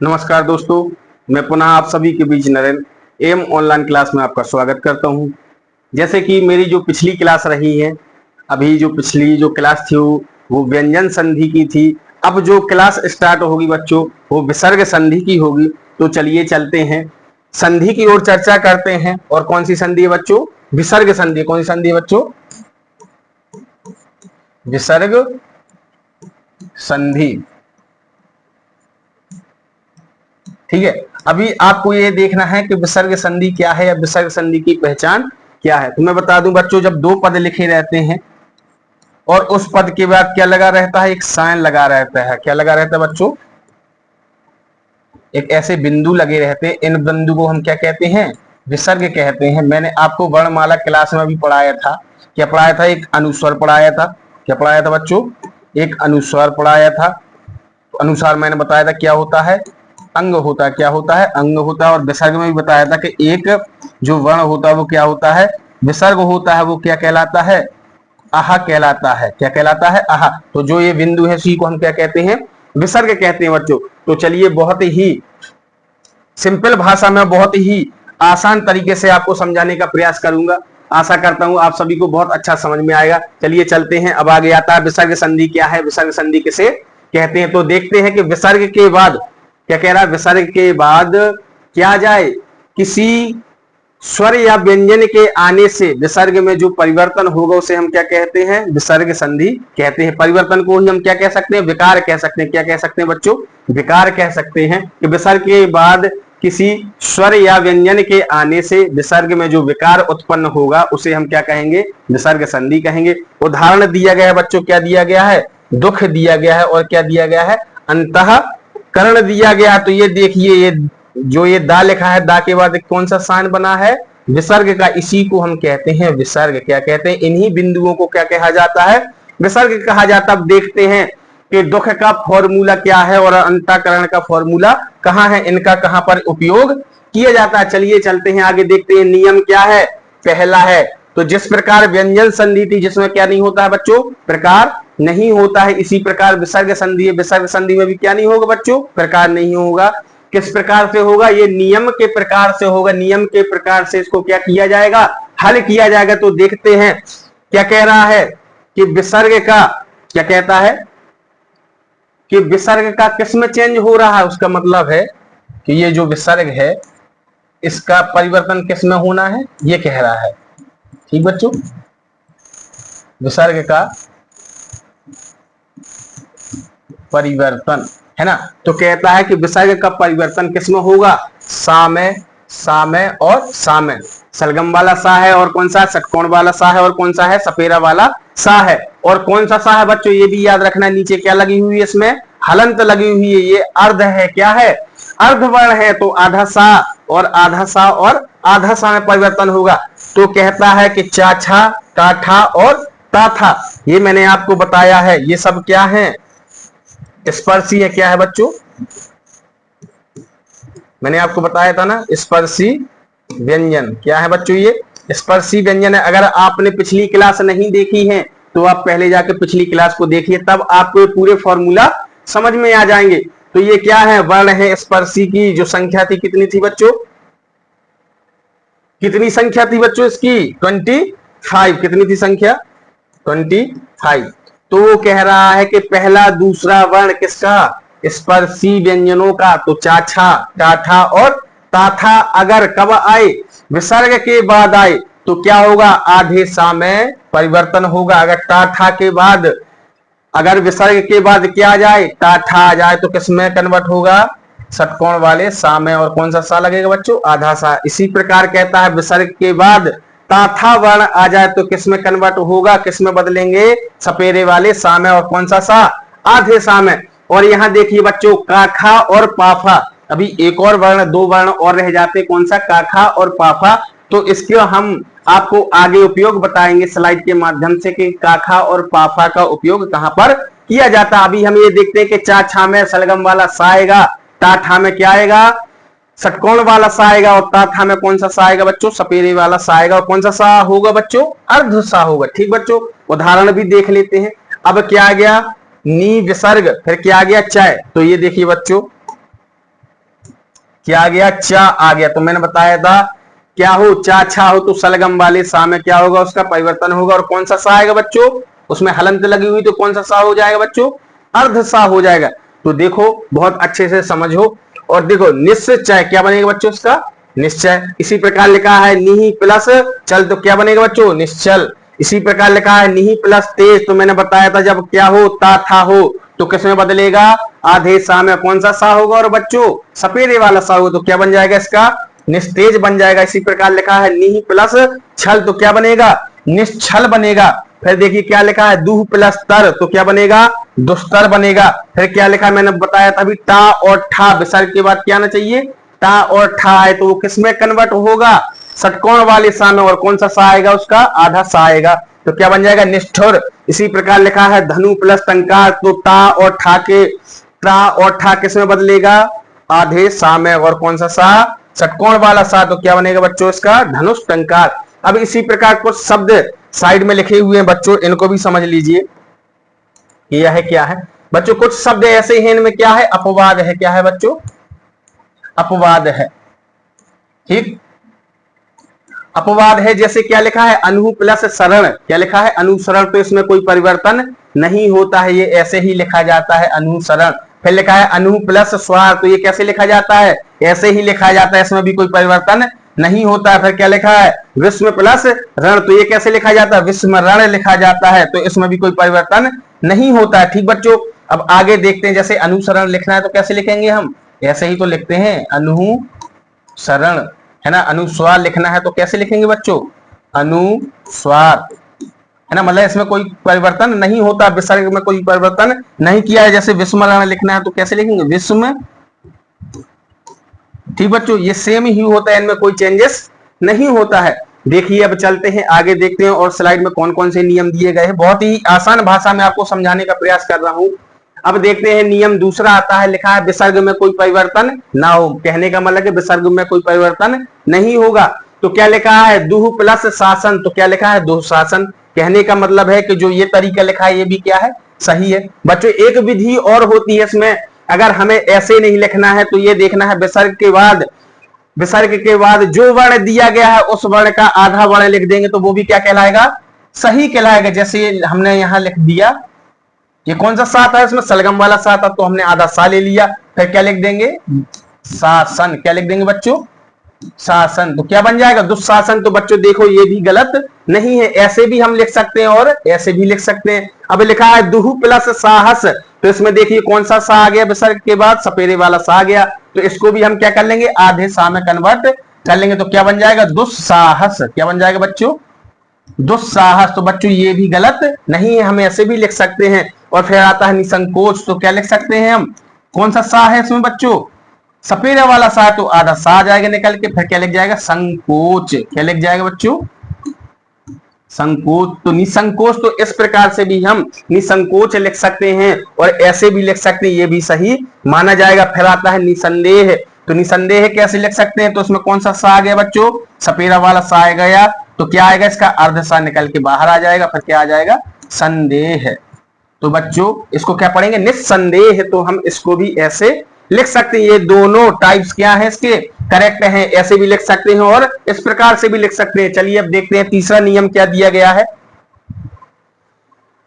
नमस्कार दोस्तों, मैं पुनः आप सभी के बीच नरेंद्र एम ऑनलाइन क्लास में आपका स्वागत करता हूं। जैसे कि मेरी जो पिछली क्लास रही है, अभी जो पिछली जो क्लास थी वो व्यंजन संधि की थी। अब जो क्लास स्टार्ट होगी बच्चों, वो विसर्ग संधि की होगी। तो चलिए चलते हैं, संधि की ओर चर्चा करते हैं। और कौन सी संधि है बच्चों? विसर्ग संधि। कौन सी संधि है बच्चों? विसर्ग संधि। ठीक है, अभी आपको ये देखना है कि विसर्ग संधि क्या है या विसर्ग संधि की पहचान क्या है। तो मैं बता दूं बच्चों, जब दो पद लिखे रहते हैं और उस पद के बाद क्या लगा रहता है? एक साइन लगा रहता है। क्या लगा रहता है बच्चों? एक ऐसे बिंदु लगे रहते हैं। इन बिंदु को हम क्या कहते हैं? विसर्ग कहते हैं। मैंने आपको वर्णमाला क्लास में भी पढ़ाया था। क्या पढ़ाया था? एक अनुस्वर पढ़ाया था। क्या पढ़ाया था बच्चों? एक अनुस्वर पढ़ाया था। तो अनुसार मैंने बताया था क्या होता है? अंग होता है। क्या होता है? अंग होता है। और विसर्ग में भी बताया था कि एक जो वर्ण होता है वो क्या होता है? विसर्ग होता है। वो क्या कहलाता है? आहा कहलाता है। क्या कहलाता है? आहा। तो जो ये बिंदु है उसी को हम क्या कहते हैं? विसर्ग कहते हैं बच्चों। तो चलिए, बहुत ही सिंपल भाषा में, बहुत ही आसान तरीके से आपको समझाने का प्रयास करूंगा। आशा करता हूं आप सभी को बहुत अच्छा समझ में आएगा। चलिए चलते हैं। अब आगे आता है विसर्ग संधि क्या है, विसर्ग संधि किसे कहते हैं। तो देखते हैं कि विसर्ग के बाद क्या कह रहा है। विसर्ग के बाद क्या जाए? किसी स्वर या व्यंजन के आने से विसर्ग में जो परिवर्तन होगा उसे हम क्या कहते हैं? विसर्ग संधि कहते हैं। परिवर्तन को ही हम क्या कह सकते हैं? विकार कह सकते हैं। क्या कह सकते हैं बच्चों? विकार कह सकते हैं। कि विसर्ग के बाद किसी स्वर या व्यंजन के आने से विसर्ग में जो विकार उत्पन्न होगा उसे हम क्या कहेंगे? विसर्ग संधि कहेंगे। उदाहरण दिया गया है बच्चों। क्या दिया गया है? दुख दिया गया है। और क्या दिया गया है? अंतःकरण दिया गया। तो ये देखिए, ये जो ये दा लिखा है, दा के बाद कौन सा साइन बना है? विसर्ग का। इसी को हम कहते हैं विसर्ग। क्या कहते हैं? इन्हीं बिंदुओं को क्या कहा जाता है? विसर्ग कहा जाता है। अब देखते हैं कि दुख का फॉर्मूला क्या है और अंतःकरण का फॉर्मूला कहाँ है, इनका कहां पर उपयोग किया जाता है। चलिए चलते हैं आगे, देखते हैं नियम क्या है। पहला है, तो जिस प्रकार व्यंजन संधि थी जिसमें क्या नहीं होता है बच्चों? प्रकार नहीं होता है, इसी प्रकार विसर्ग संधि है। विसर्ग संधि में भी क्या नहीं होगा बच्चों? प्रकार नहीं होगा। किस प्रकार से होगा? ये नियम के प्रकार से होगा। नियम के प्रकार से इसको क्या किया जाएगा? हल किया जाएगा। तो देखते हैं क्या कह रहा है कि विसर्ग का क्या कहता है कि विसर्ग का किसमें चेंज हो रहा है। उसका मतलब है कि ये जो विसर्ग है इसका परिवर्तन किसमें होना है, ये कह रहा है। ठीक बच्चों, विसर्ग का परिवर्तन है ना। तो कहता है कि विसर्ग का परिवर्तन किसमें होगा? सा में, सा में और सा में। सलगम वाला सा है और कौन सा? षटकोण वाला सा है और कौन सा है? सपेरा वाला सा है। और कौन सा सा है बच्चों? ये भी याद रखना। नीचे क्या लगी हुई है? इसमें हलंत लगी हुई है। ये अर्ध है। क्या है? अर्धवर्ण है। तो आधा सा और आधा सा और आधा सा में परिवर्तन होगा। तो कहता है कि चाछा, काठा और ताथा, ये मैंने आपको बताया है, ये सब क्या है? स्पर्शी है। क्या है बच्चों? मैंने आपको बताया था ना, स्पर्शी व्यंजन। क्या है बच्चों? ये स्पर्शी व्यंजन है। अगर आपने पिछली क्लास नहीं देखी है तो आप पहले जाके पिछली क्लास को देखिए, तब आपको पूरे फॉर्मूला समझ में आ जाएंगे। तो ये क्या है? वर्ण है स्पर्शी की। जो संख्या थी कितनी थी बच्चों? कितनी संख्या थी बच्चों इसकी? 25। कितनी थी संख्या? 25। तो वो कह रहा है कि पहला दूसरा वर्ण किसका? स्पर्शी व्यंजनों का। तो चाछा, टाठा और ताथा अगर कब आए? विसर्ग के बाद आए तो क्या होगा? आधे सा में परिवर्तन होगा। अगर टाठा के बाद, अगर विसर्ग के बाद क्या आ जाए? टाठा आ जाए तो किसमें कन्वर्ट होगा? षटकोण वाले सा में। और कौन सा सा लगेगा बच्चों? आधा सा। इसी प्रकार कहता है विसर्ग के बाद ताथा वर्ण आ जाए तो किसमें कन्वर्ट होगा? किसमें बदलेंगे? सपेरे वाले सा में। और कौन सा सा? आधे सा में। और यहां देखिए बच्चों, काखा और पाफा। अभी एक और वर्ण, दो वर्ण और रह जाते। कौन सा? काखा और पाफा। तो इसके हम आपको आगे उपयोग बताएंगे स्लाइड के माध्यम से कि काखा और पाफा का उपयोग कहां पर किया जाता। अभी हम ये देखते हैं कि चाछा में सलगम वाला सा आएगा, टाठा में क्या आएगा? षटकोण वाला सा आएगा। और ताथा में कौन सा सा आएगा बच्चों? सपेरे वाला सा आएगा। और कौन सा सा होगा बच्चों? अर्ध सा होगा। ठीक बच्चों, उदाहरण भी देख लेते हैं। अब क्या आ गया? नी विसर्ग, फिर क्या आ गया? चय। तो ये देखिए बच्चों, क्या आ गया, चा आ गया। तो मैंने बताया था क्या हो, चा छा हो तो सलगम वाले सा में क्या होगा, उसका परिवर्तन होगा। और कौन सा सा आएगा बच्चों, उसमें हलंत लगी हुई, तो कौन सा सा हो जाएगा बच्चों, अर्ध सा हो जाएगा। तो देखो बहुत अच्छे से समझो। और देखो निश्चय क्या बनेगा बच्चों, उसका निश्चय। इसी प्रकार लिखा है निहि प्लस चल, तो क्या बनेगा बच्चों, निश्चल। इसी प्रकार लिखा है निहि प्लस तेज, तो मैंने बताया था जब क्या हो, ता था हो, तो किसमें बदलेगा, आधे सा में। कौन सा सा होगा और बच्चों, सपेरे वाला सा होगा, तो क्या बन जाएगा इसका, निस्तेज बन जाएगा। इसी प्रकार लिखा है निहि प्लस छल, तो क्या बनेगा, निश्छल बनेगा। फिर देखिए क्या लिखा है दुह प्लस तर, तो क्या बनेगा, दुस्तर बनेगा। फिर क्या लिखा है, मैंने बताया था अभी टा और ठा विसर्ग के बाद क्या आना चाहिए, टा और ठा है, तो वो किसमें कन्वर्ट होगा, षटकोण वाले सा में। और कौन सा सा आएगा, उसका आधा सा आएगा, तो क्या बन जाएगा, निष्ठुर। इसी प्रकार लिखा है धनु प्लस टंकार, तो टा और ठा के, टा और ठा किसमें बदलेगा, आधे सा में। और कौन सा सा, षटकोण वाला सा, तो क्या बनेगा बच्चों इसका, धनुष टंकार। अब इसी प्रकार कुछ शब्द साइड में लिखे हुए हैं बच्चों, इनको भी समझ लीजिए। यह है क्या है बच्चों, कुछ शब्द ऐसे हैं इनमें क्या है, अपवाद है। क्या है बच्चों, अपवाद है। ठीक, अपवाद है। जैसे क्या लिखा है, अनु प्लस शरण, क्या लिखा है, अनुसरण, तो इसमें कोई परिवर्तन नहीं होता है, ये ऐसे ही लिखा जाता है अनुसरण। फिर लिखा है अनु प्लस स्वार, तो ये कैसे लिखा जाता है, ऐसे ही लिखा जाता है, इसमें भी कोई परिवर्तन नहीं होता है। फिर क्या लिखा है, विस्म प्लस रण, तो ये कैसे लिखा जाता है, विस्म रण लिखा जाता है, तो इसमें भी कोई परिवर्तन नहीं होता है। ठीक बच्चों, अब आगे देखते हैं। जैसे अनुसरण लिखना है तो कैसे लिखेंगे हम, ऐसे ही तो लिखते हैं अनुसरण, है ना। अनुस्वार लिखना है तो कैसे लिखेंगे बच्चों, अनुस्वार, है ना। मतलब इसमें कोई परिवर्तन नहीं होता, विसर्ग में कोई परिवर्तन नहीं किया है। जैसे विस्मरण लिखना है तो कैसे लिखेंगे, विस्म। ठीक बच्चों, ये सेम ही होता है, इनमें कोई चेंजेस नहीं होता है। देखिए अब चलते हैं आगे, देखते हैं और स्लाइड में कौन कौन से नियम दिए गए हैं। बहुत ही आसान भाषा में आपको समझाने का प्रयास कर रहा हूं। अब देखते हैं नियम दूसरा आता है, लिखा है विसर्ग में कोई परिवर्तन ना हो। कहने का मतलब है विसर्ग में कोई परिवर्तन नहीं होगा। तो क्या लिखा है, दुह प्लस शासन, तो क्या लिखा है, दुशासन। कहने का मतलब है कि जो ये तरीका लिखा है ये भी क्या है, सही है। बच्चों एक विधि और होती है इसमें, अगर हमें ऐसे नहीं लिखना है तो ये देखना है विसर्ग के बाद जो वर्ण दिया गया है उस वर्ण का आधा वर्ण लिख देंगे तो वो भी क्या कहलाएगा, सही कहलाएगा। जैसे हमने यहां लिख दिया, ये कौन सा सा था, इसमें सलगम वाला सा था, तो हमने आधा सा ले लिया। फिर क्या लिख देंगे, शासन। क्या लिख देंगे बच्चों, शासन। तो क्या बन जाएगा, दुशासन। तो बच्चों देखो ये भी गलत नहीं है, ऐसे भी हम लिख सकते हैं और ऐसे भी लिख सकते हैं। अब लिखा है दुहु प्लस साहस, तो इसमें देखिए कौन सा सा आ गया, विसर्ग के बाद सपेरे वाला सा आ गया, तो इसको भी हम क्या कर लेंगे, आधे सा में कन्वर्ट कर लेंगे। तो क्या बन जाएगा, दुस्साहस। क्या बन जाएगा बच्चों, दुस्साहस। तो बच्चों ये भी गलत नहीं है, हम ऐसे भी लिख सकते हैं। और फिर आता है निसंकोच, तो क्या लिख सकते हैं हम, कौन सा सा है इसमें बच्चों, सपेरा वाला सा, तो आधा सा आ जाएगा निकल के। फिर क्या लिख जाएगा, संकोच। क्या लिख जाएगा बच्चों, संकोच। तो निसंकोच, तो इस प्रकार से भी हम निसंकोच लिख सकते हैं और ऐसे भी लिख सकते हैं, ये भी सही माना जाएगा। फिर आता है निसंदेह, तो निसंदेह कैसे लिख सकते हैं, तो उसमें कौन सा सा आ गया बच्चों, सपेरा वाला सा आ गया, तो क्या आएगा, इसका अर्ध सा निकल के बाहर आ जाएगा। फिर क्या आ जाएगा, संदेह। तो बच्चों इसको क्या पढ़ेंगे, निस्संदेह। तो हम इसको भी ऐसे लिख सकते हैं। ये दोनों टाइप्स क्या है इसके, करेक्ट हैं। ऐसे भी लिख सकते हैं और इस प्रकार से भी लिख सकते हैं। चलिए अब देखते हैं तीसरा नियम क्या दिया गया है।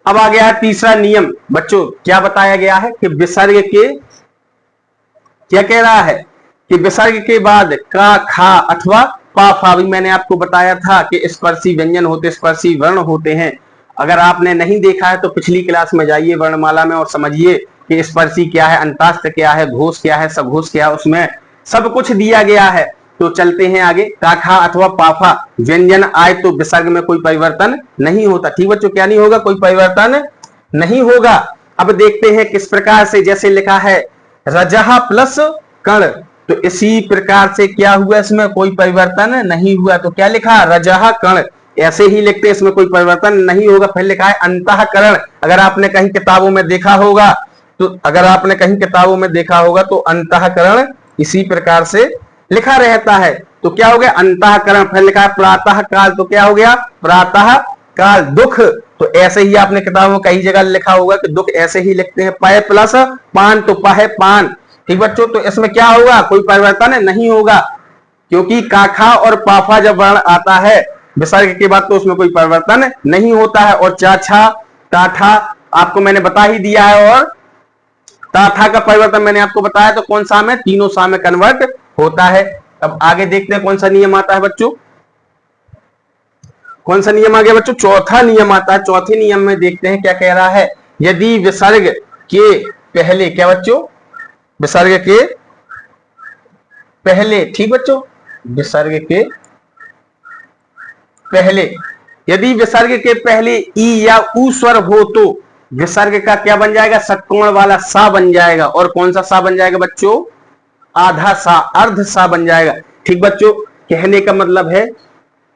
अब आ गया है तीसरा नियम। बच्चों क्या बताया गया है कि विसर्ग के, क्या कह रहा है कि विसर्ग के बाद का, खा अथवा पा, फा। भी मैंने आपको बताया था कि स्पर्शी व्यंजन होते, स्पर्शी वर्ण होते हैं। अगर आपने नहीं देखा है तो पिछली क्लास में जाइए वर्णमाला में और समझिए कि स्पर्शी क्या है, अंतास्थ क्या है, घोष क्या है, सघोष क्या है, उसमें सब कुछ दिया गया है। तो चलते हैं आगे। काखा अथवा पाफा व्यंजन आए तो विसर्ग में कोई परिवर्तन नहीं होता। ठीक बच्चों, क्या नहीं होगा, कोई परिवर्तन नहीं होगा। अब देखते हैं किस प्रकार से, जैसे लिखा है रजहा प्लस कण, तो इसी प्रकार से क्या हुआ, इसमें कोई परिवर्तन नहीं हुआ। तो क्या लिखा, रजहा कण, ऐसे ही लिखते हैं, इसमें कोई परिवर्तन नहीं होगा। फिर लिखा है अंतःकरण। अगर आपने कहीं किताबों में देखा होगा तो अंतःकरण इसी प्रकार से लिखा रहता है। तो क्या हो गया, अंतःकरण। फिर लिखा है प्रातः काल, तो क्या हो गया, प्रातः काल। दुख, तो ऐसे ही आपने किताबों में कई जगह लिखा होगा कि दुख ऐसे ही लिखते हैं। पय प्लस पान, तो पह पान। ठीक बच्चों, तो इसमें क्या होगा, कोई परिवर्तन नहीं होगा, क्योंकि काखा और पाफा जब वर्ण आता है विसर्ग के बाद तो उसमें कोई परिवर्तन नहीं होता है। और चाछा टाठा आपको मैंने बता ही दिया है, और ताथा का परिवर्तन मैंने आपको बताया, तो कौन सा में, तीनों सा में कन्वर्ट होता है। अब आगे देखते हैं कौन सा नियम आता है बच्चों, कौन सा नियम आ गया बच्चों, चौथा नियम आता है। चौथे नियम में देखते हैं क्या कह रहा है, यदि विसर्ग के पहले, क्या बच्चों, विसर्ग के पहले, ठीक बच्चों, विसर्ग के पहले, यदि विसर्ग के पहले ई या ऊ स्वर हो तो विसर्ग का क्या बन जाएगा, षटकोण वाला सा बन जाएगा। और कौन सा सा बन जाएगा बच्चों, आधा सा, अर्ध सा बन जाएगा। ठीक बच्चों, कहने का मतलब है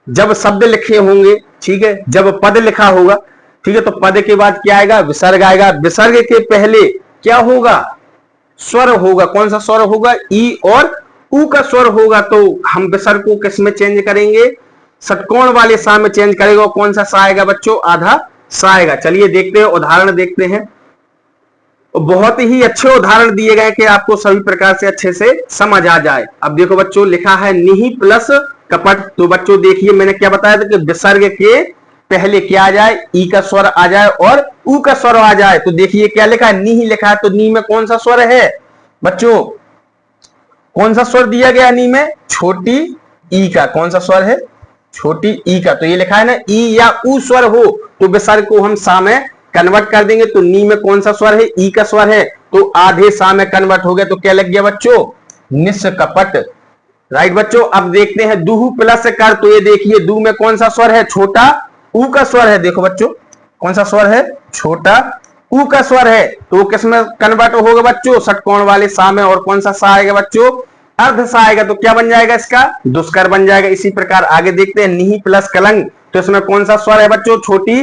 जब शब्द लिखे होंगे, ठीक है, जब पद लिखा होगा, ठीक है, तो पद के बाद क्या आएगा, विसर्ग आएगा। विसर्ग के पहले क्या होगा, स्वर होगा। कौन सा स्वर होगा, ई और ऊ का स्वर होगा। तो हम विसर्ग को किस में चेंज करेंगे, षटकोण वाले सा में चेंज करेगा। कौन सा सा आएगा बच्चों, आधा सा आएगा। चलिए देखते हैं, उदाहरण देखते हैं। बहुत ही अच्छे उदाहरण दिए गए कि आपको सभी प्रकार से अच्छे से समझ आ जाए। अब देखो बच्चों, लिखा है निहि प्लस कपट। तो बच्चों देखिए, मैंने क्या बताया था कि विसर्ग के पहले क्या आ जाए, ई का स्वर आ जाए और ऊ का स्वर आ जाए। तो देखिए क्या लिखा है, नी लिखा है, तो नी में कौन सा स्वर है बच्चों, कौन सा स्वर दिया गया नी में, छोटी ई का। कौन सा स्वर है, छोटी ई का। तो ये लिखा है ना, ई या ऊ स्वर हो तो विसर्ग को हम सा में कन्वर्ट कर देंगे। तो नी में कौन सा स्वर है, ई का स्वर है, तो आधे सा में कन्वर्ट हो गया। तो क्या लग गया बच्चों, निष्कपट। राइट बच्चों, अब देखते हैं दुहु प्लस कर। तो ये देखिए, दू में कौन सा स्वर है, छोटा ऊ का स्वर है। देखो बच्चों, कौन सा स्वर है, छोटा ऊ का स्वर है। तो वो किस में कन्वर्ट होगा बच्चों, षटकोण वाले सा में। और कौन सा सा आएगा बच्चों, अर्ध सा आएगा। तो क्या बन जाएगा, इसका दुष्कर बन जाएगा। इसी प्रकार आगे देखते हैं, निहि प्लस कलंग। तो इसमें कौन सा स्वर है बच्चों, छोटी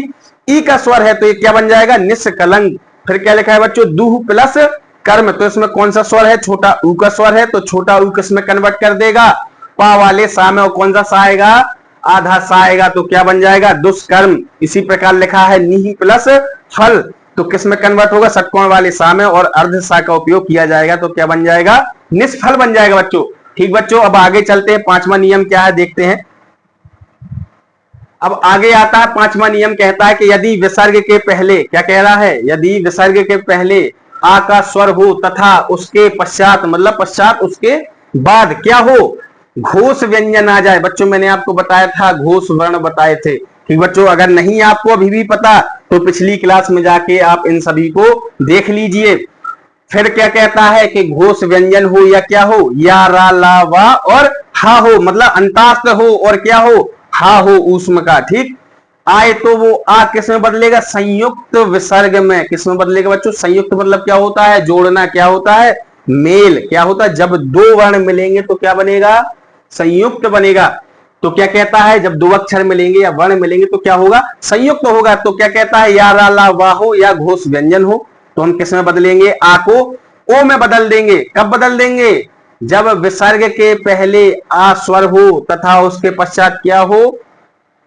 ई का स्वर है। तो ये क्या बन जाएगा, निष्कलंग। फिर क्या लिखा है बच्चों, दुहु प्लस कर्म। तो इसमें कौन सा स्वर है, छोटा ऊ का स्वर है। तो छोटा ऊ किस में कन्वर्ट कर देगा, पा वाले सा में। और कौन सा सा आएगा, आधा सा आएगा। तो क्या बन जाएगा, दुष्कर्म। इसी प्रकार लिखा है निहि प्लस फल। तो किस में कन्वर्ट होगा, षटकोण वाले सा में और अर्ध सा का उपयोग किया जाएगा। तो क्या बन जाएगा, निष्फल बन जाएगा बच्चों। ठीक बच्चों, अब आगे चलते हैं, पांचवा नियम क्या है देखते हैं। अब आगे आता है पांचवा नियम, कहता है कि यदि विसर्ग के पहले, क्या कह रहा है, यदि विसर्ग के पहले आ का स्वर हो तथा उसके पश्चात, मतलब पश्चात उसके बाद क्या हो, घोष व्यंजन आ जाए। बच्चों मैंने आपको बताया था, घोष वर्ण बताए थे। ठीक बच्चों, अगर नहीं आपको अभी भी पता तो पिछली क्लास में जाके आप इन सभी को देख लीजिए। फिर क्या कहता है कि घोष व्यंजन हो या क्या हो, या रा ला वा और हा हो, मतलब अंतास्त हो और क्या हो, हा हो ऊष्म का। ठीक, आए तो वो आ किस में बदलेगा, संयुक्त विसर्ग में। किस में बदलेगा बच्चों, संयुक्त मतलब क्या होता है, जोड़ना। क्या होता है, मेल। क्या होता है, जब दो वर्ण मिलेंगे तो क्या बनेगा, संयुक्त बनेगा। तो क्या कहता है, जब दो अक्षर मिलेंगे या वर्ण मिलेंगे तो क्या होगा, संयुक्त होगा। तो क्या कहता है, या रा ला वा हो या घोष व्यंजन हो। तो हम किस में बदलेंगे, आ को ओ में बदल देंगे। कब बदल देंगे, जब विसर्ग के पहले आ स्वर हो तथा उसके पश्चात क्या हो,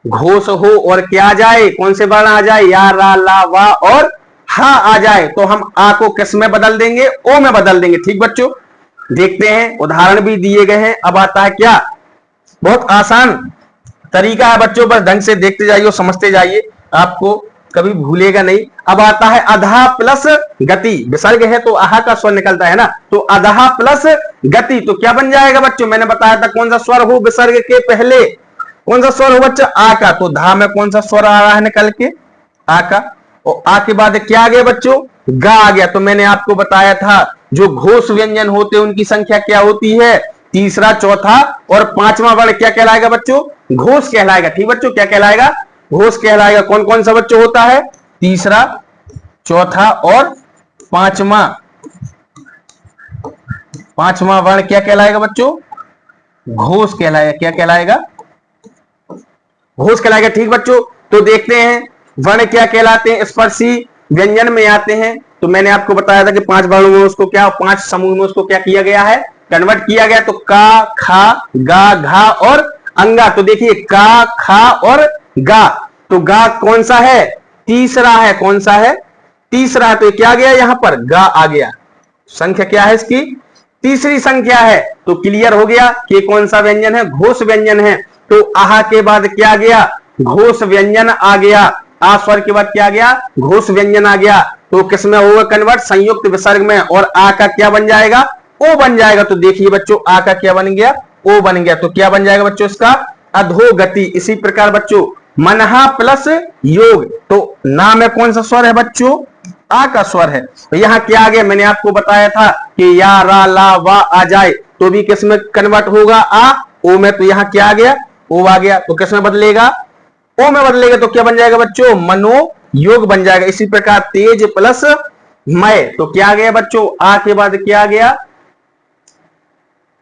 घोष हो और क्या आ जाए, कौन से वर्ण आ जाए, या रा ला वा और हा आ जाए। तो हम आ को किस में बदल देंगे, ओ में बदल देंगे। ठीक बच्चों, देखते हैं, उदाहरण भी दिए गए हैं। अब आता है क्या, बहुत आसान तरीका है बच्चों, बस ढंग से देखते जाइए और समझते जाइए, आपको कभी भूलेगा नहीं। अब आता है अधा प्लस गति। विसर्ग है तो आहा का स्वर निकलता है ना, तो अधा प्लस गति। तो क्या बन जाएगा बच्चों, मैंने बताया था कौन सा स्वर हो विसर्ग के पहले, कौन सा स्वर हो बच्चा, आ का। तो धा में कौन सा स्वर आ रहा है निकल के, आ का। और आ के बाद क्या आ गया बच्चों, गा आ गया। तो मैंने आपको बताया था जो घोष व्यंजन होते हैं उनकी संख्या क्या होती है, तीसरा, चौथा और पांचवा वर्ण क्या कहलाएगा बच्चों, घोष कहलाएगा। ठीक बच्चों, क्या कहलाएगा, घोष कहलाएगा। कौन कौन सा बच्चों होता है, तीसरा, चौथा और पांचवा। पांचवा वर्ण क्या कहलाएगा बच्चों, घोष कहलाएगा। क्या कहलाएगा, घोष कहलाएगा। ठीक बच्चों, तो देखते हैं वर्ण क्या कहलाते हैं, स्पर्शी व्यंजन में आते हैं। तो मैंने आपको बताया था कि पांच वर्णों में उसको क्या, पांच समूह में उसको क्या किया गया है, कन्वर्ट किया गया। तो का, खा, गा, घा और अंगा। तो देखिए का, खा और गा। तो गा कौन सा है, तीसरा है। कौन सा है, तीसरा है। तो क्या आ गया, यहां पर गा आ गया। संख्या क्या है इसकी, तीसरी संख्या है। तो क्लियर हो गया कि कौन सा व्यंजन है, घोष व्यंजन है। तो आहा के बाद क्या गया, घोष व्यंजन आ गया। आ स्वर के बाद क्या गया, घोष व्यंजन आ गया। तो किसमें होगा कन्वर्ट, संयुक्त विसर्ग में। और आ का क्या बन जाएगा, ओ बन जाएगा। तो देखिए बच्चों आ का क्या बन गया, ओ बन गया। तो क्या बन जाएगा बच्चों इसका, अधोगति। इसी प्रकार बच्चों मनहा प्लस योग, तो ना में कौन सा स्वर है बच्चों, आ का स्वर है। तो यहाँ क्या आ गया, मैंने आपको बताया था कि या रा ला वा आ जाए तो भी किस में कन्वर्ट होगा, आ ओ में। तो यहाँ क्या आ गया, ओ आ गया। तो किस में बदलेगा, ओ में बदलेगा। तो क्या बन जाएगा बच्चों, मनो योग बन जाएगा। इसी प्रकार तेज प्लस मय, तो क्या आ गया बच्चों, आ के बाद क्या आ गया,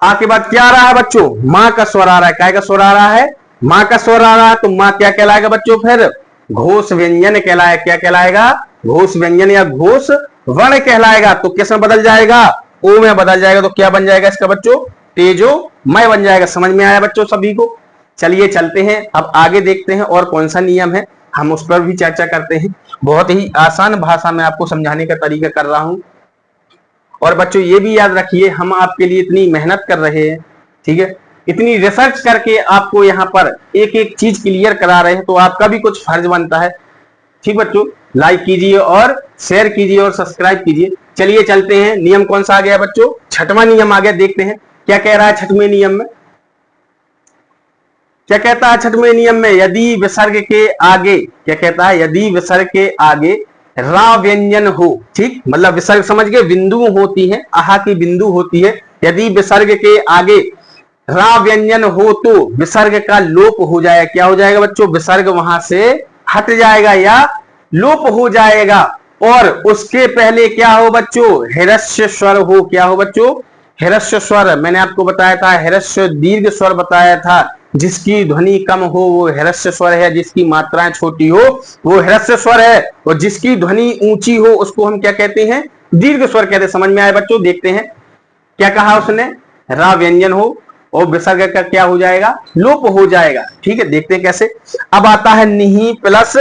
आ के बाद क्या आ रहा है बच्चों, मां का स्वर आ रहा है। काय का स्वर आ रहा है, मां का स्वर आ रहा है। तो मां क्या कहलाएगा बच्चों, फिर घोष व्यंजन कहलाएगा। क्या कहलाएगा, घोष व्यंजन या घोष वर्ण कहलाएगा। तो किस में बदल जाएगा, ओ में बदल जाएगा। तो क्या बन जाएगा इसका बच्चों, तेजोमय बन जाएगा। समझ में आया बच्चों सभी को। चलिए चलते हैं अब आगे, देखते हैं और कौन सा नियम है, हम उस पर भी चर्चा करते हैं। बहुत ही आसान भाषा में आपको समझाने का तरीका कर रहा हूं। और बच्चों ये भी याद रखिए, हम आपके लिए इतनी मेहनत कर रहे हैं, ठीक है, इतनी रिसर्च करके आपको यहाँ पर एक एक चीज क्लियर करा रहे हैं, तो आपका भी कुछ फर्ज बनता है। ठीक बच्चों, लाइक कीजिए और शेयर कीजिए और सब्सक्राइब कीजिए। चलिए चलते हैं, नियम कौन सा आ गया बच्चों, छठवां नियम आ गया। देखते हैं क्या कह रहा है छठवें नियम में। क्या कहता है छठवें नियम में, यदि विसर्ग के आगे, क्या कहता है, यदि विसर्ग के आगे रा व्यंजन हो, ठीक, मतलब विसर्ग समझ गए, बिंदु होती है, आहा की बिंदु होती है। यदि विसर्ग के आगे रा व्यंजन हो तो विसर्ग का लोप हो जाएगा। क्या हो जाएगा बच्चों, विसर्ग वहां से हट जाएगा या लोप हो जाएगा। और उसके पहले क्या हो बच्चों, हिरस्य स्वर हो। क्या हो बच्चों, हिरस्य स्वर। मैंने आपको बताया था हिरस्य दीर्घ स्वर बताया था, जिसकी ध्वनि कम हो वो हिरस्य स्वर है, जिसकी मात्राएं छोटी हो वो हिरस्य स्वर है, और जिसकी ध्वनि ऊंची हो उसको हम क्या कहते हैं, दीर्घ स्वर कहते हैं। समझ में आए बच्चों। देखते हैं क्या कहा उसने, रा व्यंजन हो और विसर्ग का क्या हो जाएगा, लोप हो जाएगा। ठीक है, देखते हैं कैसे। अब आता है निहि प्लस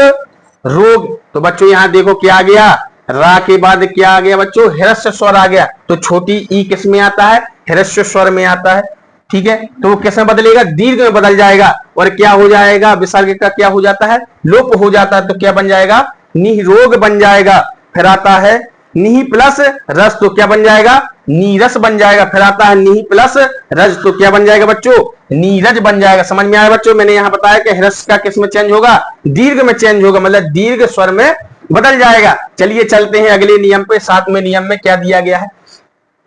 रोग। तो बच्चों यहां देखो क्या आ गया, रा के बाद क्या आ गया बच्चों, हिरस्य स्वर आ गया। तो छोटी ई किस में आता है, हिरस्य स्वर में आता है। ठीक है, तो वो किस में बदलेगा, दीर्घ में बदल जाएगा। और क्या हो जाएगा, विसर्ग का क्या हो जाता है, लोप हो जाता है। तो क्या बन जाएगा, निरोग बन जाएगा। फिर आता है निहि प्लस रस, तो क्या बन जाएगा, नीरस बन जाएगा। फिर आता है निहि प्लस रज, तो क्या बन जाएगा बच्चों, नीरज बन जाएगा। समझ में आया बच्चों। मैंने यहां बताया कि ह्रस्व का किस में चेंज होगा, दीर्घ में चेंज होगा, मतलब दीर्घ स्वर में बदल जाएगा। चलिए चलते हैं अगले नियम पे। सातवें नियम में क्या दिया गया है,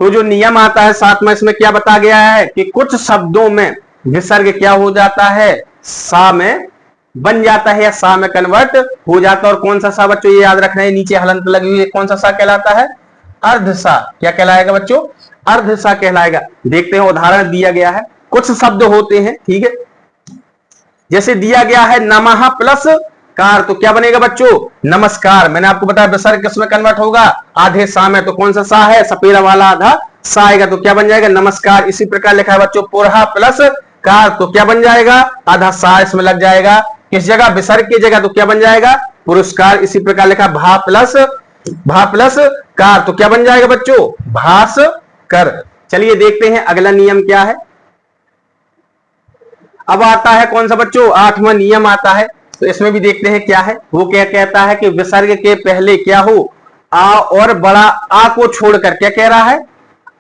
तो जो नियम आता है साथ में, इसमें क्या बता गया है कि कुछ शब्दों में विसर्ग क्या हो जाता है, सा में बन जाता है या सा में कन्वर्ट हो जाता है। और कौन सा सा बच्चों, ये याद रखना है, नीचे हलंत लगी हुई है, कौन सा सा कहलाता है, अर्ध सा। क्या कहलाएगा बच्चों, अर्ध सा कहलाएगा। देखते हैं उदाहरण दिया गया है, कुछ शब्द होते हैं, ठीक है, जैसे दिया गया है नमः प्लस कार, तो क्या बनेगा बच्चों, नमस्कार। मैंने आपको बताया विसर्ग किस में कन्वर्ट होगा, आधे सा में। तो कौन सा सा है, सपेरा वाला आधा सा आएगा। तो क्या बन जाएगा, नमस्कार। इसी प्रकार लिखा है बच्चों पुरहा प्लस कार, तो क्या बन जाएगा, आधा सा इसमें लग जाएगा, किस जगह, विसर्ग की जगह। तो क्या बन जाएगा, पुरस्कार। इसी प्रकार लिखा भा प्लस कार, तो क्या बन जाएगा बच्चों, भास कर। चलिए देखते हैं अगला नियम क्या है। अब आता है कौन सा बच्चों, आठवां नियम आता है। तो इसमें भी देखते हैं क्या है। वो क्या कहता है कि विसर्ग के पहले क्या हो, आ और बड़ा आ को छोड़कर, क्या कह रहा है,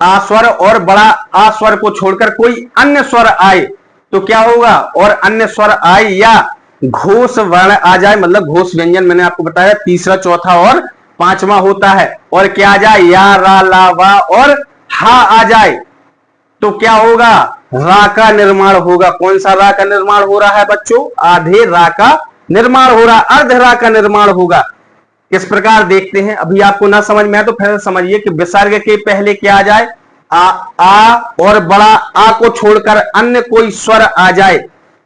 आ स्वर और बड़ा आ स्वर को छोड़कर कोई अन्य स्वर आए तो क्या होगा, और अन्य स्वर आए या घोष वर्ण आ जाए, मतलब घोष व्यंजन। मैंने आपको बताया तीसरा, चौथा और पांचवा होता है। और क्या आ जाए, या रा ला वा और हा आ जाए तो क्या होगा, रा का निर्माण होगा। कौन सा रा का निर्माण हो रहा है बच्चों, आधे रा का निर्माण हो रहा है, अर्ध रा का निर्माण होगा। किस प्रकार देखते हैं, अभी आपको ना समझ में आए तो फिर समझिए कि विसर्ग के पहले क्या आ जाए, आ और बड़ा आ को छोड़कर अन्य कोई स्वर आ जाए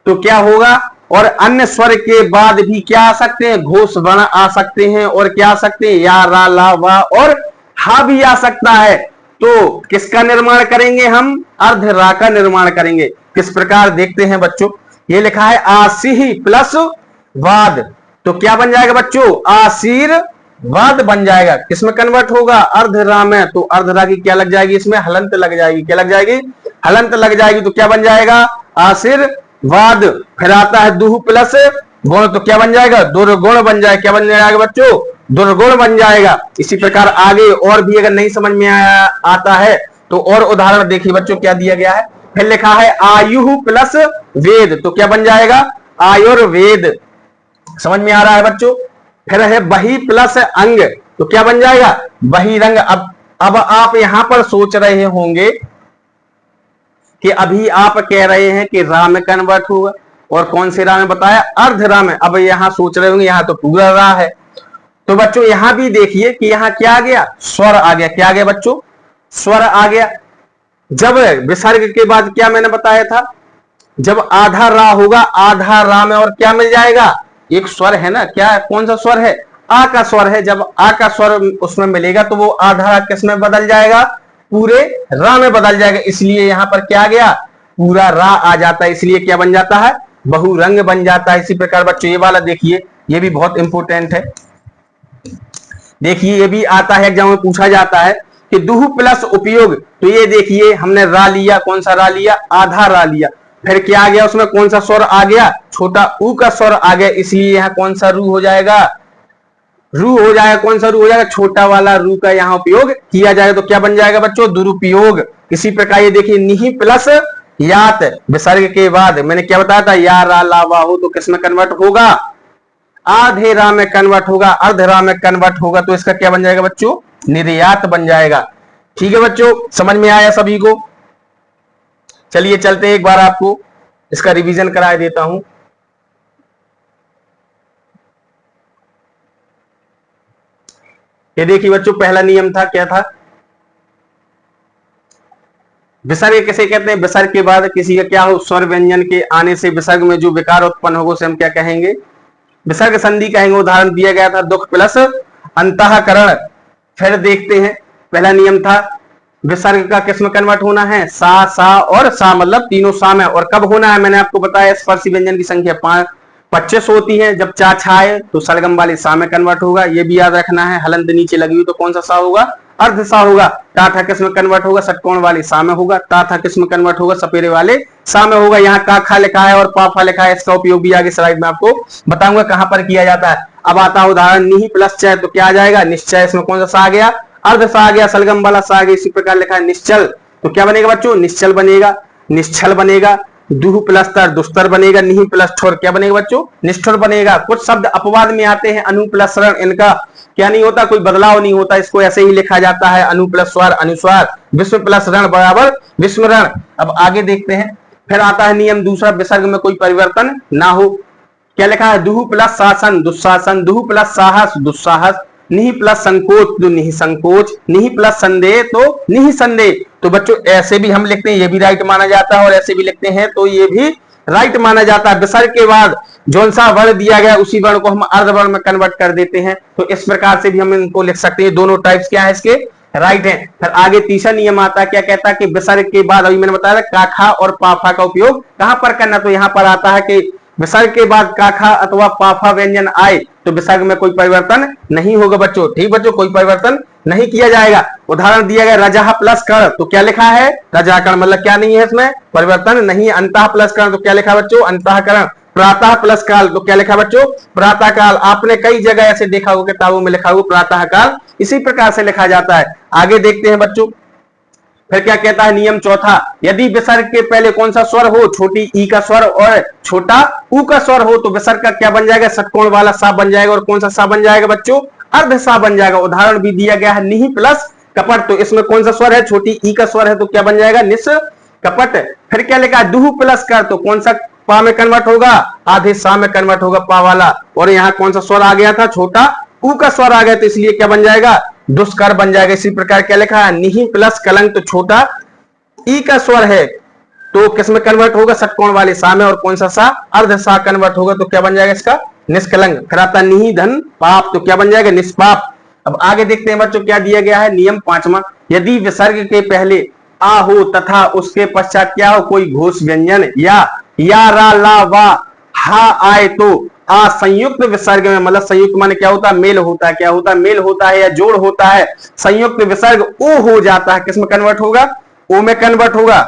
तो क्या होगा, और अन्य स्वर के बाद भी क्या आ सकते हैं, घोष वर्ण आ सकते हैं। और क्या आ सकते हैं, या रा ला वा और हा भी आ सकता है। तो किसका निर्माण करेंगे हम, अर्ध रा का निर्माण करेंगे। किस प्रकार देखते हैं बच्चों, ये लिखा है आसीह प्लस वाद, तो क्या बन जाएगा बच्चों, वाद बन जाएगा, किसमें कन्वर्ट होगा, अर्धरा में। तो अर्धरा की क्या लग जाएगी, इसमें हलंत लग जाएगी, क्या लग जाएगी, हलंत लग जाएगी। तो क्या बन जाएगा, आशीर्वाद। फिर आता है दुह प्लस गुण, तो क्या बन जाएगा, दुर्गुण बन जाएगा। क्या बन जाएगा बच्चों, दुर्गुण बन जाएगा। इसी प्रकार आगे और भी अगर नहीं समझ में आता है तो और उदाहरण देखिए बच्चों क्या दिया गया है। फिर लिखा है आयु प्लस वेद, तो क्या बन जाएगा, आयुर्वेद। समझ में आ रहा है बच्चों। फिर है बही प्लस अंग, तो क्या बन जाएगा, बहिरंग। अब आप यहां पर सोच रहे होंगे कि अभी आप कह रहे हैं कि रा में कन्वर्ट होगा, और कौन से रा में बताया, अर्ध रा में। अब यहां सोच रहे होंगे यहां तो पूरा रा है। तो बच्चों यहां भी देखिए कि यहां क्या आ गया, स्वर आ गया। क्या आ गया बच्चों, स्वर आ गया। जब विसर्ग के बाद क्या मैंने बताया था, जब आधा रा होगा, आधा रा में और क्या मिल जाएगा, एक स्वर है ना, क्या कौन सा स्वर है, आ का स्वर है। जब आ का स्वर उसमें मिलेगा तो वो आधा किस में बदल जाएगा, पूरे रा में बदल जाएगा। इसलिए यहां पर क्या आ गया, पूरा रा आ जाता है, इसलिए क्या बन जाता है, बहुरंग बन जाता है। इसी प्रकार बच्चों ये वाला देखिए, ये भी बहुत इंपोर्टेंट है। देखिए ये भी आता है एग्जाम में पूछा जाता है कि दुह प्लस उपयोग। तो ये देखिए हमने रा लिया, कौन सा रा लिया, आधा रा लिया। फिर क्या आ गया, उसमें कौन सा स्वर आ गया, छोटा ऊ का स्वर आ गया। इसलिए यहां कौन सा रू हो जाएगा, रू हो जाएगा। कौन सा रू हो जाएगा, छोटा वाला रू का यहां उपयोग किया जाएगा। तो क्या बन जाएगा बच्चों, दुरुपयोग। इसी प्रकार ये देखिए निहि प्लस यात, विसर्ग के बाद मैंने क्या बताया था, या रा ला वा हो, तो किस में कन्वर्ट होगा, आधे रा में कन्वर्ट होगा, अर्ध रा में कन्वर्ट होगा। तो इसका क्या बन जाएगा बच्चों, निर्यात बन जाएगा। ठीक है बच्चों, समझ में आया सभी को। चलिए चलते एक बार आपको इसका रिवीजन करा देता हूं। ये देखिए बच्चों पहला नियम था, क्या था, विसर्ग किसे कहते हैं, विसर्ग के बाद किसी का क्या हो, स्वर व्यंजन के आने से विसर्ग में जो विकार उत्पन्न होगा उसे हम क्या कहेंगे, विसर्ग संधि कहेंगे। उदाहरण दिया गया था दुख प्लस अंतःकरण। फिर देखते हैं पहला नियम था विसर्ग का किस में कन्वर्ट होना है, सा और सा, मतलब तीनों सा में। और कब होना है, मैंने आपको बताया स्पर्शी व्यंजन की संख्या 25 होती है। जब चा छाए तो सरगम वाले सा में कन्वर्ट होगा, ये भी याद रखना है। हलंत नीचे लगी हुई तो कौन सा सा होगा, अर्ध सा होगा। टा था किस में कन्वर्ट होगा, षटकोण वाले सा में होगा। ता था किस में कन्वर्ट होगा, सपेरे वाले सा में होगा। यहाँ का खा लिखा है और पाफा लिखा है, इसका उपयोग भी आगे स्लाइड में आपको बताऊंगा कहां पर किया जाता है। अब आता है उदाहरण निहि प्लस चय, तो क्या आ जाएगा, निश्चय। इसमें कौन सा सा आ गया, अर्ध सा आ गया, सलगम वाला सा आ गया। इसी प्रकार लिखा है निश्चल, तो क्या बनेगा बच्चों, निश्चल बनेगा, निश्चल बनेगा। दुह प्लस तर दुस्तर बनेगा, निहि प्लस ठोर क्या बनेगा बच्चों, निष्ठुर बनेगा। कुछ शब्द अपवाद में आते हैं, अनु प्लस रण, इनका क्या नहीं होता, कोई बदलाव नहीं होता, इसको ऐसे ही लिखा जाता है, अनु प्लस स्वर अनुस्वार, विश्व प्लस रण बराबर विस्मरण। अब आगे देखते हैं। फिर आता है नियम दूसरा, विसर्ग में कोई परिवर्तन ना हो। क्या लिखा है, दुह प्लस शासन दुशासन, दुह प्लस साहस दुस्साहस, निहि प्लस संकोच तो निहि संकोच, निहि प्लस संदेह तो निहि संदेह। तो बच्चों ऐसे भी हम लिखते हैं, ये भी राइट माना जाता है, और ऐसे भी लिखते हैं तो ये भी राइट माना जाता है। विसर्ग के बाद जौन सा वर्ण दिया गया उसी वर्ण को हम अर्ध वर्ण में कन्वर्ट कर देते हैं। तो इस प्रकार से भी हम इनको लिख सकते हैं। दोनों टाइप्स क्या है इसके, राइट है। फिर आगे तीसरा नियम आता है, क्या कहता है कि विसर्ग के बाद, अभी मैंने बताया काखा और पाफा का उपयोग कहां पर करना। तो यहां पर आता है कि विसर्ग के बाद काखा अथवा पाफा व्यंजन आए तो विसर्ग में कोई परिवर्तन नहीं होगा बच्चों। ठीक बच्चों, कोई परिवर्तन नहीं किया जाएगा। उदाहरण दिया गया रजह प्लस कर्ण, तो क्या लिखा है, रजाकर्ण, मतलब क्या नहीं है, इसमें परिवर्तन नहीं। अंतः प्लस कर्ण, तो क्या लिखा बच्चों, अंतःकरण। प्रातः प्लस काल, तो क्या लिखा बच्चों, प्रातः काल। आपने कई जगह ऐसे देखा होगा, किताबों में लिखा होगा प्रातः काल, इसी प्रकार से लिखा जाता है। आगे देखते हैं बच्चों। फिर क्या कहता है नियम चौथा, यदि विसर्ग के पहले कौन सा स्वर हो, छोटी ई का स्वर और छोटा ऊ का स्वर हो, तो विसर्ग का क्या बन जाएगा, षटकोण वाला सा बन जाएगा। और कौन सा सा बन जाएगा बच्चों, अर्ध सा बन जाएगा। उदाहरण भी दिया गया है निहि प्लस कपट, तो इसमें कौन सा स्वर है, छोटी ई का स्वर है, तो क्या बन जाएगा, निस कपट। फिर क्या लिखा है दुह प्लस कर, तो कौन सा पा में कन्वर्ट होगा, आधे सा में कन्वर्ट होगा, पा वाला। और यहाँ कौन सा स्वर आ गया था, छोटा ऊ का स्वर आ गया, तो इसलिए क्या बन जाएगा, दुष्कर बन जाएगा। इसी प्रकार क्या लिखा है निहि प्लस कलंक, तो छोटा ई का स्वर है तो किस में कन्वर्ट होगा, षटकोण वाले सा में। और कौन सा सा, अर्ध सा कन्वर्ट होगा, तो क्या बन जाएगा इसका, निष्कलंक। फिर आता निहि धन पाप, तो क्या बन जाएगा, निष्पाप। अब आगे देखते हैं बच्चों क्या दिया गया है नियम पांचवा, यदि विसर्ग के पहले आ हो तथा उसके पश्चात क्या हो, कोई घोष व्यंजन या रा ला वा हा आए तो असंयुक्त विसर्ग में, मतलब संयुक्त माने क्या होता है, मेल होता है, क्या होता है, मेल होता है या जोड़ होता है, संयुक्त विसर्ग ओ हो जाता है, किसमें कन्वर्ट होगा, ओ में कन्वर्ट होगा।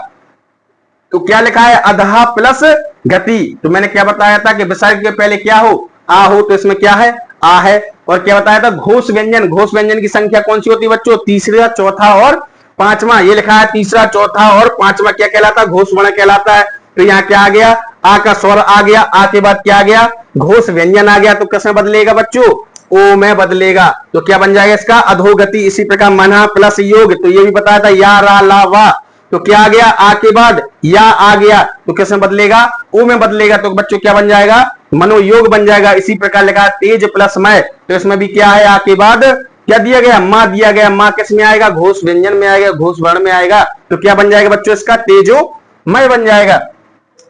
तो क्या लिखा है, अधहा प्लस गति। तो मैंने क्या बताया था कि विसर्ग के पहले क्या हो, आ हो, तो इसमें क्या है, आ है। और क्या बताया था, घोष व्यंजन, घोष व्यंजन की संख्या कौन सी होती है बच्चों, तीसरा, चौथा और पांचवा। ये लिखा है तीसरा, चौथा और पांचवा क्या कहलाता है, घोष वर्ण कहलाता है। तो यहाँ क्या आ गया, आ का स्वर आ गया, आ के बाद क्या आ गया, घोष व्यंजन आ गया। तो किसमें बदलेगा बच्चों, ओ में बदलेगा। तो क्या बन जाएगा इसका, अधोगति। इसी प्रकार मना प्लस योग, तो ये भी बताया था, या रा ला वा। तो क्या आ गया, आ के बाद या आ गया, तो किस में बदलेगा, ओ में बदलेगा। तो बच्चों क्या बन जाएगा, मनोयोग बन जाएगा। इसी प्रकार लिखा तेज प्लस मय, तो इसमें भी क्या है, आ के बाद क्या दिया गया, मां दिया गया। मां किस में आएगा, घोष व्यंजन में आएगा, घोष वर्ण में आएगा। तो क्या बन जाएगा बच्चों इसका, तेजो मय बन जाएगा।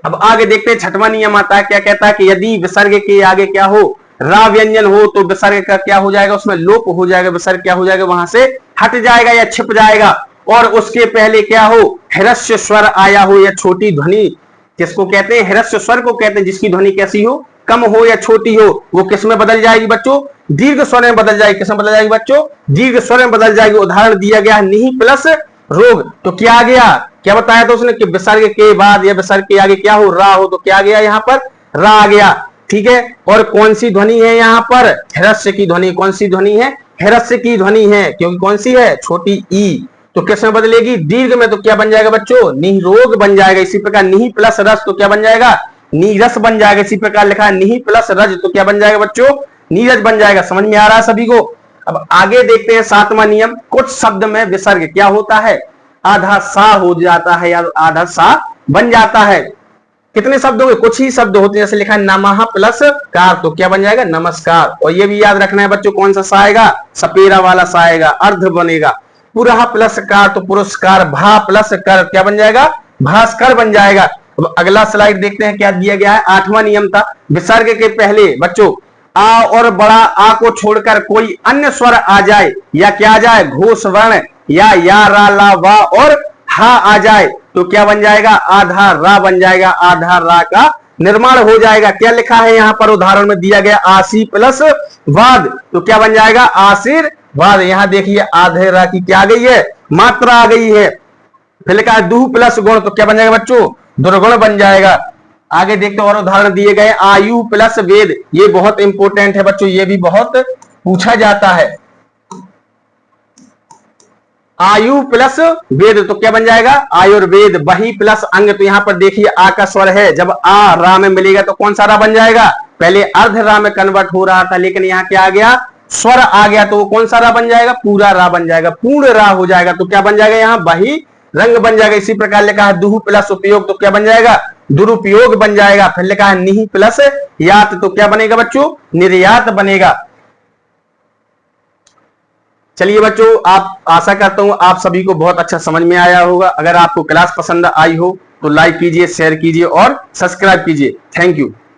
अब आगे देखते हैं, छठवां नियम आता है, क्या कहता है कि यदि विसर्ग के आगे क्या हो, रा व्यंजन हो, तो विसर्ग का क्या हो जाएगा, उसमें लोप हो जाएगा, विसर्ग क्या हो जाएगा, वहां से हट जाएगा या छिप जाएगा। और उसके पहले क्या हो, ह्रस्व स्वर आया हो या छोटी ध्वनि, किसको कहते हैं, ह्रस्व स्वर को कहते हैं, जिसकी ध्वनि कैसी हो, कम हो या छोटी हो, वो किस में बदल जाएगी बच्चों, दीर्घ स्वर में बदल जाएगी। किस में बदल जाएगी बच्चों, दीर्घ स्वर में बदल जाएगी। उदाहरण दिया गया निहि प्लस रोग। तो क्या आ गया, क्या बताया था उसने कि विसर्ग के बाद या विसर्ग के आगे क्या हो, रा हो, तो क्या आ गया, यहाँ पर रा आ गया। ठीक है, और कौन सी ध्वनि है यहाँ पर, ह्रस्व की ध्वनि। कौन सी ध्वनि है, ह्रस्व की ध्वनि है, क्योंकि कौन सी है, छोटी ई। तो किस में बदलेगी, दीर्घ में। तो क्या बन जाएगा बच्चों, निरोग बन जाएगा। इसी प्रकार निहि प्लस रस, तो क्या बन जाएगा, नीरस बन जाएगा। इसी प्रकार लिखा है निहि प्लस रज, तो क्या बन जाएगा बच्चों, नीरज बन जाएगा। समझ में आ रहा है सभी को। अब आगे देखते हैं सातवां नियम। कुछ शब्द में विसर्ग क्या होता है, आधा सा हो जाता है या आधा सा बन जाता है। कितने शब्द होंगे, कुछ ही शब्द होते हैं। जैसे लिखा है नमः प्लस कार, तो क्या बन जाएगा, नमस्कार। और ये भी याद रखना है बच्चों, कौन सा सा आएगा, सपेरा वाला सा आएगा, अर्ध बनेगा। पुरः प्लस कार, तो पुरस्कार। भा प्लस कर, क्या बन जाएगा, भास्कर बन जाएगा। अब अगला स्लाइड देखते हैं, क्या दिया गया है। आठवां नियम था, विसर्ग के पहले बच्चों आ और बड़ा आ को छोड़कर कोई अन्य स्वर आ जाए या क्या आ जाए, घोष वर्ण, या रा ला वा और हा आ जाए, तो क्या बन जाएगा, आधा रा बन जाएगा, आधा रा का निर्माण हो जाएगा। क्या लिखा है यहाँ पर, उदाहरण में दिया गया आशी प्लस वाद, तो क्या बन जाएगा, आशीर्वाद। यहाँ देखिए आधे रा की क्या आ गई है, मात्रा आ गई है। फिर लिखा है दुह प्लस गुण, तो क्या बन जाएगा बच्चों, दुर्गुण बन जाएगा। आगे देखते और उदाहरण दिए गए, आयु प्लस वेद, ये बहुत इंपॉर्टेंट है बच्चों, ये भी बहुत पूछा जाता है। आयु प्लस वेद, तो क्या बन जाएगा, आयुर्वेद। बही प्लस अंग, तो यहां पर देखिए आ का स्वर है, जब आ रा में मिलेगा तो कौन सा रा बन जाएगा, पहले अर्ध रा में कन्वर्ट हो रहा था, लेकिन यहाँ क्या आ गया, स्वर आ गया, तो वो कौन सा रा बन जाएगा, पूरा रा बन जाएगा, पूर्ण रा हो जाएगा। तो क्या बन जाएगा, यहाँ बही रंग बन जाएगा। इसी प्रकार लिखा है दुह प्लस उपयोग, तो क्या बन जाएगा, दुरुपयोग बन जाएगा। फिर लिखा है निहि प्लस यात, तो क्या बनेगा बच्चों, निर्यात बनेगा। चलिए बच्चों, आप आशा करता हूं आप सभी को बहुत अच्छा समझ में आया होगा। अगर आपको क्लास पसंद आई हो तो लाइक कीजिए, शेयर कीजिए और सब्सक्राइब कीजिए। Thank you.